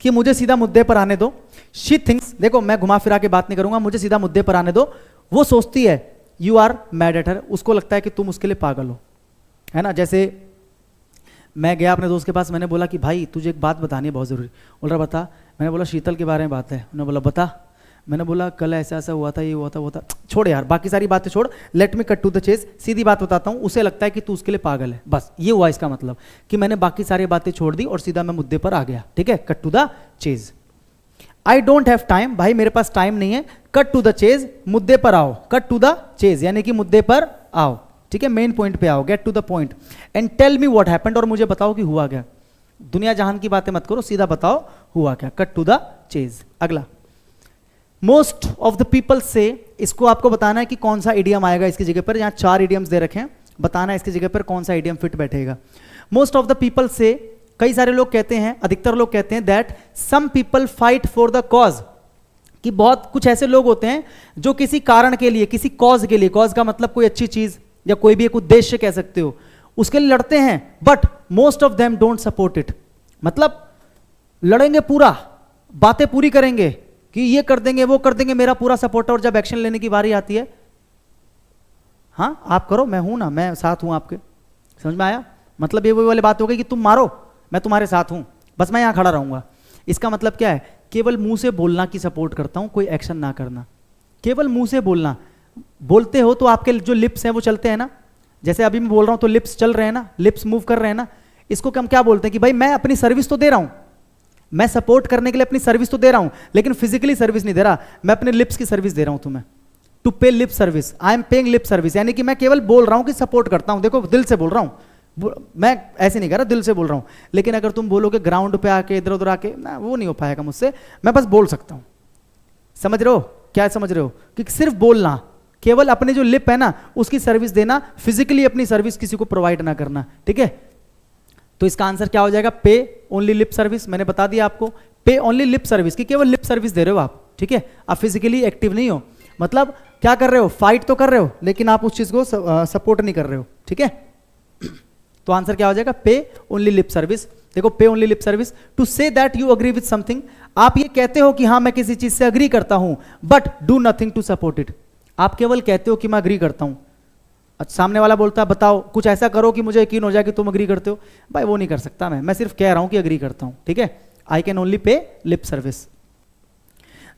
कि मुझे सीधा मुद्दे पर आने दो। शी थिंक्स, देखो मैं घुमा फिरा के बात नहीं करूंगा, मुझे सीधा मुद्दे पर आने दो। वो सोचती है you are mad at her, उसको लगता है कि तुम उसके लिए पागल हो, है ना। जैसे मैं गया अपने दोस्त के पास, मैंने बोला कि भाई तुझे एक बात बतानी है बहुत ज़रूरी। बोल रहा बता। मैंने बोला शीतल के बारे में बात है। उन्होंने बोला बता। मैंने बोला कल ऐसा ऐसा हुआ था, ये हुआ था, वो था। छोड़ यार बाकी सारी बातें छोड़, let me cut to the chase, सीधी बात बताता हूँ। उसे लगता है कि तू उसके लिए पागल है, बस ये हुआ इसका मतलब, कि मैंने बाकी सारी बातें छोड़ दी और सीधा मैं मुद्दे पर आ गया, ठीक है, cut to the chase. I don't have time, भाई मेरे पास टाइम नहीं है, कट टू द चेज, मुद्दे पर आओ, कट टू द चेज यानी कि मुद्दे पर आओ, ठीक है, मेन पॉइंट पे आओ, get to the point and tell me what happened, और मुझे बताओ कि हुआ क्या। दुनिया जहान की बातें मत करो, सीधा बताओ हुआ क्या, कट टू द चेज। अगला, मोस्ट ऑफ द पीपल से, इसको आपको बताना है कि कौन सा इडियम आएगा इसकी जगह पर। यहां 4 इडियम्स दे रखे हैं, बताना है इसकी जगह पर कौन सा इडियम फिट बैठेगा। मोस्ट ऑफ द पीपल से, कई सारे लोग कहते हैं, अधिकतर लोग कहते हैं that some people fight for the cause, कि बहुत कुछ ऐसे लोग होते हैं जो किसी कारण के लिए, किसी कॉज के लिए, कॉज का मतलब कोई अच्छी चीज या कोई भी एक उद्देश्य कह सकते हो, उसके लिए लड़ते हैं, but most of them don't support it. मतलब लड़ेंगे पूरा, बातें पूरी करेंगे कि ये कर देंगे वो कर देंगे, मेरा पूरा सपोर्ट है, और जब एक्शन लेने की बारी आती है, हाँ आप करो, मैं हूं ना, मैं साथ हूं आपके। समझ में आया? मतलब ये वही वाली बात हो गई कि तुम मारो मैं तुम्हारे साथ हूं, बस मैं यहां खड़ा रहूंगा। इसका मतलब क्या है? केवल मुंह से बोलना की सपोर्ट करता हूं, कोई एक्शन ना करना। केवल मुंह से बोलना, बोलते हो तो आपके जो लिप्स हैं वो चलते हैं ना, जैसे अभी मैं बोल रहा हूं तो लिप्स चल रहे हैं ना, लिप्स मूव कर रहे हैं ना। इसको हम क्या बोलते हैं कि भाई मैं अपनी सर्विस तो दे रहा हूं, मैं सपोर्ट करने के लिए अपनी सर्विस तो दे रहा हूं, लेकिन फिजिकली सर्विस नहीं दे रहा, मैं अपने लिप्स की सर्विस दे रहा हूं तुम्हें। टू पे lip service, I am paying lip service, यानी कि मैं केवल बोल रहा हूं कि सपोर्ट करता हूं, देखो दिल से बोल रहा हूं, मैं ऐसे नहीं कर रहा, दिल से बोल रहा हूं। लेकिन अगर तुम बोलोगे ग्राउंड पे आके, इधर उधर आके, ना वो नहीं हो पाएगा मुझसे, मैं बस बोल सकता हूं। समझ रहे हो? क्या समझ रहे हो? कि सिर्फ बोलना, केवल अपने जो लिप है ना उसकी सर्विस देना, फिजिकली अपनी सर्विस किसी को प्रोवाइड ना करना, ठीक है। तो इसका आंसर क्या हो जाएगा? पे ओनली लिप सर्विस। मैंने बता दिया आपको, पे ओनली लिप सर्विस, कि केवल लिप सर्विस दे रहे हो आप, ठीक है, आप फिजिकली एक्टिव नहीं हो। मतलब क्या कर रहे हो? फाइट तो कर रहे हो, लेकिन आप उस चीज को सपोर्ट नहीं कर रहे हो, ठीक है। तो आंसर क्या हो जाएगा? पे ओनली लिप सर्विस। देखो, pay only lip service, to say that you agree with something, आप ये कहते हो कि हाँ मैं किसी चीज से अग्री करता हूं, but do nothing to support it. आप केवल कहते हो कि मैं अग्री करता हूं, सामने वाला बोलता है बताओ कुछ ऐसा करो कि मुझे यकीन हो जाए कि तुम अग्री करते हो। भाई वो नहीं कर सकता मैं सिर्फ कह रहा हूं कि अग्री करता हूं, ठीक है। I can only pay lip service.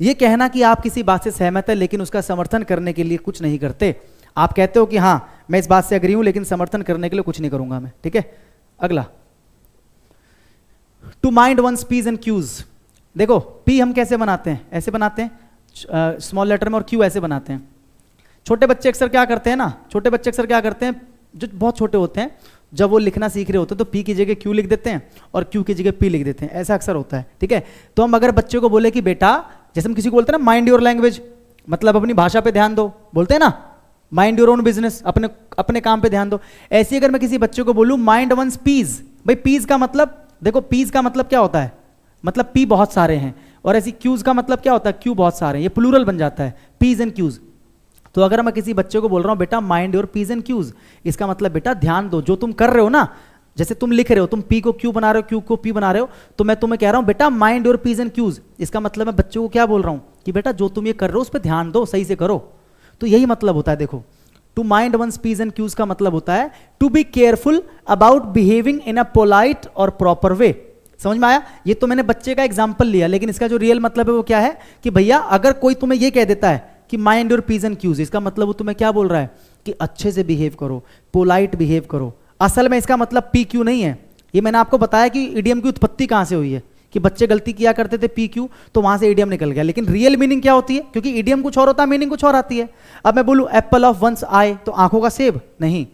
ये कहना कि आप किसी बात से सहमत है लेकिन उसका समर्थन करने के लिए कुछ नहीं करते। आप कहते हो कि हाँ मैं इस बात से अग्री हूं लेकिन समर्थन करने के लिए कुछ नहीं करूंगा मैं, ठीक है। अगला, to mind one's p's and q's. देखो पी हम कैसे बनाते हैं? ऐसे बनाते हैं स्मॉल लेटर में, और क्यू ऐसे बनाते हैं। छोटे बच्चे अक्सर क्या करते हैं ना, छोटे बच्चे अक्सर क्या करते हैं, जो बहुत छोटे होते हैं, जब वो लिखना सीख रहे होते हैं तो पी की जगह क्यू लिख देते हैं और क्यू की जगह पी लिख देते हैं, ऐसा अक्सर होता है, ठीक है। तो हम अगर बच्चे को बोले कि बेटा, जैसे हम किसी को बोलते हैं ना माइंड योर लैंग्वेज, मतलब अपनी भाषा पे ध्यान दो, बोलते हैं ना माइंड योर ओन बिजनेस, अपने अपने काम पे ध्यान दो। ऐसे अगर मैं किसी बच्चे को बोलूं माइंड वंस पीस, भाई पीस का मतलब, देखो पीस का मतलब क्या होता है, मतलब पी बहुत सारे हैं, और ऐसी क्यूज का मतलब क्या होता है, क्यू बहुत सारे हैं, ये प्लूरल बन जाता है, पीज एंड क्यूज। तो अगर मैं किसी बच्चे को बोल रहा हूं बेटा mind your p's and q's, इसका मतलब बेटा ध्यान दो, जो तुम कर रहे हो ना, जैसे तुम लिख रहे हो, तुम पी को क्यू बना रहे हो, क्यू को पी बना रहे हो, तो मैं तुम्हें कह रहा हूं बेटा mind your p's and q's. इसका मतलब मैं बच्चों को क्या बोल रहा हूं कि बेटा जो तुम ये कर रहे हो उस पर ध्यान दो, सही से करो। तो यही मतलब होता है। देखो, to mind one's p's and q's का मतलब होता है to be careful about behaving in a polite और प्रॉपर वे। समझ में आया? ये तो मैंने बच्चे का एग्जाम्पल लिया, लेकिन इसका जो रियल मतलब है वो क्या है कि भैया अगर कोई तुम्हें ये कह देता है कि mind your p's and q's, इसका मतलब वो तुम्हें क्या बोल रहा है कि अच्छे से बिहेव करो, पोलाइट बिहेव करो। असल में इसका मतलब पी क्यू नहीं है। ये मैंने आपको बताया कि इडियम की उत्पत्ति कहां से हुई है, कि बच्चे गलती किया करते थे पी क्यू, तो वहां से इडियम निकल गया। लेकिन रियल मीनिंग क्या होती है, क्योंकि इडियम कुछ और होता है, मीनिंग कुछ और आती है। अब मैं बोलूं एप्पल ऑफ वंस आई, तो आंखों का सेब नहीं,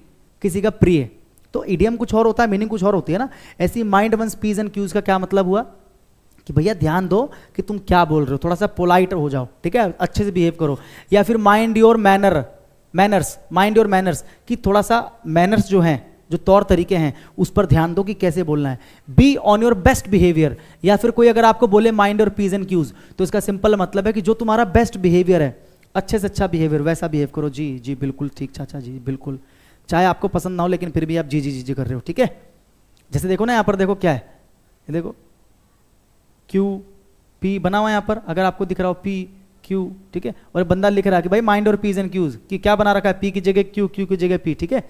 किसी का प्रिय, तो इडियम कुछ और होता है, मीनिंग कुछ और होती है ना। ऐसी mind one's p's and q's का क्या मतलब हुआ कि भैया ध्यान दो कि तुम क्या बोल रहे हो, थोड़ा सा पोलाइट हो जाओ, ठीक है, अच्छे से बिहेव करो। या फिर mind your manners, mind your manners, कि थोड़ा सा मैनर्स जो हैं, जो तौर तरीके हैं, उस पर ध्यान दो कि कैसे बोलना है। Be on your best behaviour, या फिर कोई अगर आपको बोले mind your p's and q's, तो इसका सिंपल मतलब है कि जो तुम्हारा बेस्ट बिहेवियर है, अच्छे से अच्छा बिहेवियर, वैसा बिहेव करो। जी जी बिल्कुल ठीक चाचा जी, बिल्कुल, चाहे आपको पसंद ना हो लेकिन फिर भी आप जी जी जी जी कर रहे हो, ठीक है। जैसे देखो ना यहाँ पर, देखो क्या है, ये देखो क्यू पी बना हुआ है यहाँ पर, अगर आपको दिख रहा हो पी क्यू, ठीक है, और बंदा लिख रहा है कि भाई माइंड और पीज एंड क्यूज, कि क्या बना रखा है, पी की जगह क्यू, क्यू की जगह पी, ठीक है।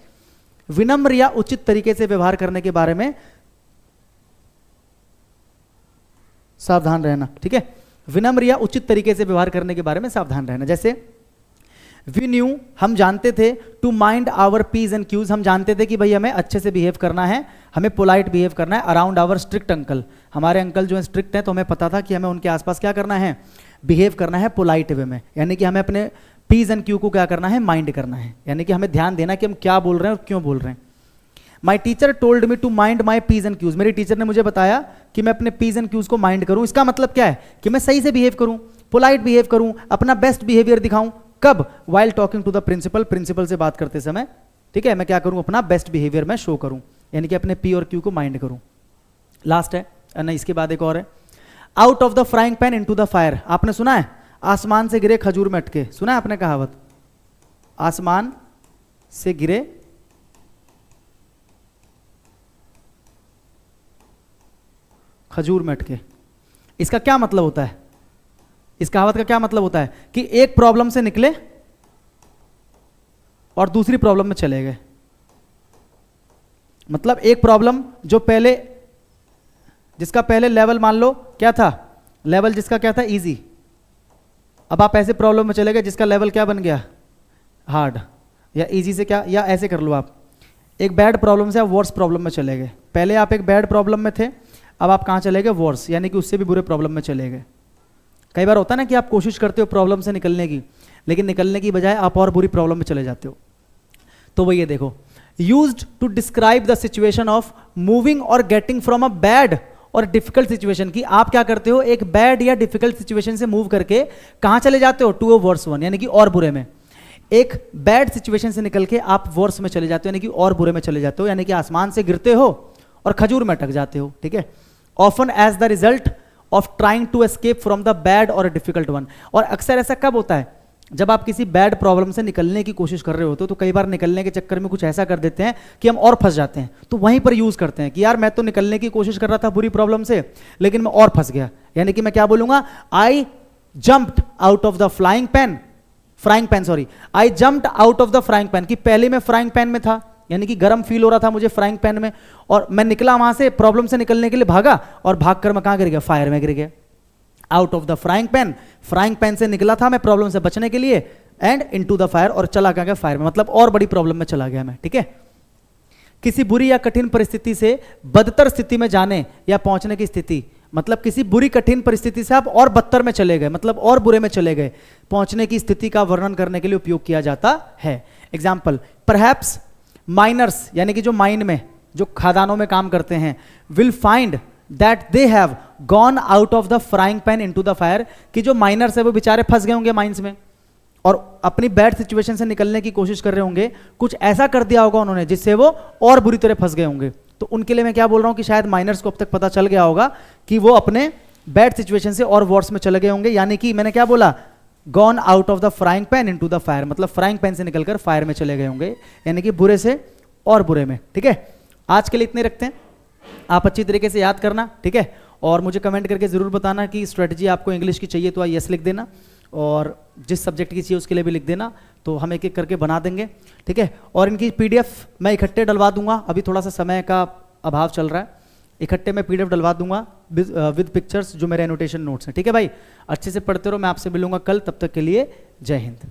विनम्र या उचित तरीके से व्यवहार करने के बारे में सावधान रहना, ठीक है। विनम्र या उचित तरीके से व्यवहार करने के बारे में सावधान रहना। जैसे वी न्यू, हम जानते थे, to mind our p's and q's, हम जानते थे कि भाई हमें अच्छे से बिहेव करना है, हमें पोलाइट बिहेव करना है अराउंड आवर स्ट्रिक्ट अंकल, हमारे अंकल जो है स्ट्रिक्ट है, तो हमें पता था कि हमें उनके आसपास क्या करना है, बिहेव करना है पोलाइट वे में, यानी कि हमें अपने पीज एंड क्यू को क्या करना है, माइंड करना है, यानी कि हमें ध्यान देना कि हम क्या बोल रहे हैं और क्यों बोल रहे हैं। My teacher told me to mind my p's and q's, मेरी टीचर ने मुझे बताया कि मैं अपने पीज एंड क्यूज को माइंड करूं। इसका मतलब क्या है कि मैं सही से बिहेव करूं, पोलाइट बिहेव करूं, अपना बेस्ट बिहेवियर दिखाऊं। कब? While talking to the principal, principal से बात करते समय, ठीक है, मैं क्या करूं, अपना बेस्ट बिहेवियर मैं शो करूं, यानी कि अपने पी और क्यू को माइंड करूं। लास्ट है ना, इसके बाद एक और है, out of the frying pan into the fire, आपने सुना है, आसमान से गिरे खजूर में अटके, सुना है आपने कहावत, आसमान से गिरे खजूर में अटके। इसका क्या मतलब होता है, इस कहावत का क्या मतलब होता है कि एक प्रॉब्लम से निकले और दूसरी प्रॉब्लम में चले गए। मतलब एक प्रॉब्लम जो पहले, जिसका पहले लेवल मान लो क्या था, लेवल जिसका क्या था, इजी, अब आप ऐसे प्रॉब्लम में चले गए जिसका लेवल क्या बन गया, हार्ड, या इजी से क्या, या ऐसे कर लो आप, एक बैड प्रॉब्लम से आप वर्स प्रॉब्लम में चले गए। पहले आप एक बैड प्रॉब्लम में थे, अब आप कहाँ चले गए, वर्स, यानी कि उससे भी बुरे प्रॉब्लम में चले गए। कई बार होता है ना कि आप कोशिश करते हो प्रॉब्लम से निकलने की, लेकिन निकलने की बजाय आप और बुरी प्रॉब्लम में चले जाते हो। तो वही ये देखो, used to describe the situation of moving और गेटिंग फ्रॉम अ बैड और डिफिकल्ट सिचुएशन, की आप क्या करते हो, एक बैड या डिफिकल्ट सिचुएशन से मूव करके कहाँ चले जाते हो, टू अ वर्स वन, यानी कि और बुरे में। एक बैड सिचुएशन से निकल के आप वर्स में चले जाते हो, यानी कि और बुरे में चले जाते हो, यानी कि आसमान से गिरते हो और खजूर में अटक जाते हो, ठीक है। Often as the result of trying to escape from the bad और डिफिकल्ट वन, और अक्सर ऐसा कब होता है, जब आप किसी बैड प्रॉब्लम से निकलने की कोशिश कर रहे होते हो, तो कई बार निकलने के चक्कर में कुछ ऐसा कर देते हैं कि हम और फंस जाते हैं, तो वहीं पर यूज करते हैं कि यार मैं तो निकलने की कोशिश कर रहा था बुरी प्रॉब्लम से, लेकिन मैं और फंस गया, यानी कि मैं क्या बोलूंगा, I jumped out of the frying pan, I jumped out of the frying pan, कि पहले मैं फ्राइंग पैन में था, यानी कि गर्म फील हो रहा था मुझे फ्राइंग पैन में, और मैं निकला वहां से, प्रॉब्लम से निकलने के लिए भागा, और भागकर मैं कहां गिर गया, फायर में गिर गया। Out of the frying pan से निकला था मैं प्रॉब्लम से बचने के लिए, एंड इनटू द फायर, और चला गया फायर में, मतलब और बड़ी प्रॉब्लम में चला गया मैं, ठीक है। किसी बुरी या कठिन परिस्थिति से बदतर स्थिति में जाने या पहुंचने की स्थिति, मतलब किसी बुरी कठिन परिस्थिति से आप और बदतर में चले गए, मतलब और बुरे में चले गए, पहुंचने की स्थिति का वर्णन करने के लिए उपयोग किया जाता है। एग्जाम्पल, परहैप्स माइनर्स, यानी कि जो माइन में, जो खादानों में काम करते हैं, will find that they have gone out of the frying pan into the fire, कि जो माइनर्स है वो बेचारे फंस गए होंगे माइंस में और अपनी बैड सिचुएशन से निकलने की कोशिश कर रहे होंगे, कुछ ऐसा कर दिया होगा उन्होंने जिससे वो और बुरी तरह फंस गए होंगे। तो उनके लिए मैं क्या बोल रहा हूं कि शायद माइनर्स को अब तक पता चल गया होगा कि वो अपने बैड सिचुएशन से और वर्स में चले गए होंगे, यानी कि मैंने क्या बोला, gone out of the frying pan into the fire, मतलब फ्राइंग पैन से निकलकर फायर में चले गए होंगे, यानी कि बुरे से और बुरे में, ठीक है। आज के लिए इतने रखते हैं, आप अच्छी तरीके से याद करना, ठीक है, और मुझे कमेंट करके जरूर बताना कि स्ट्रेटजी आपको इंग्लिश की चाहिए तो आप यस लिख देना, और जिस सब्जेक्ट की चाहिए उसके लिए भी लिख देना, तो हम एक एक करके बना देंगे, ठीक है। और इनकी पीडीएफ मैं इकट्ठे डलवा दूंगा, अभी थोड़ा सा समय का अभाव चल रहा है, इकट्ठे मैं पीडीएफ डलवा दूंगा विद पिक्चर्स, जो मेरे एनोटेशन नोट्स हैं, ठीक है भाई। अच्छे से पढ़ते रहो, मैं आपसे मिलूंगा कल, तब तक के लिए जय हिंद।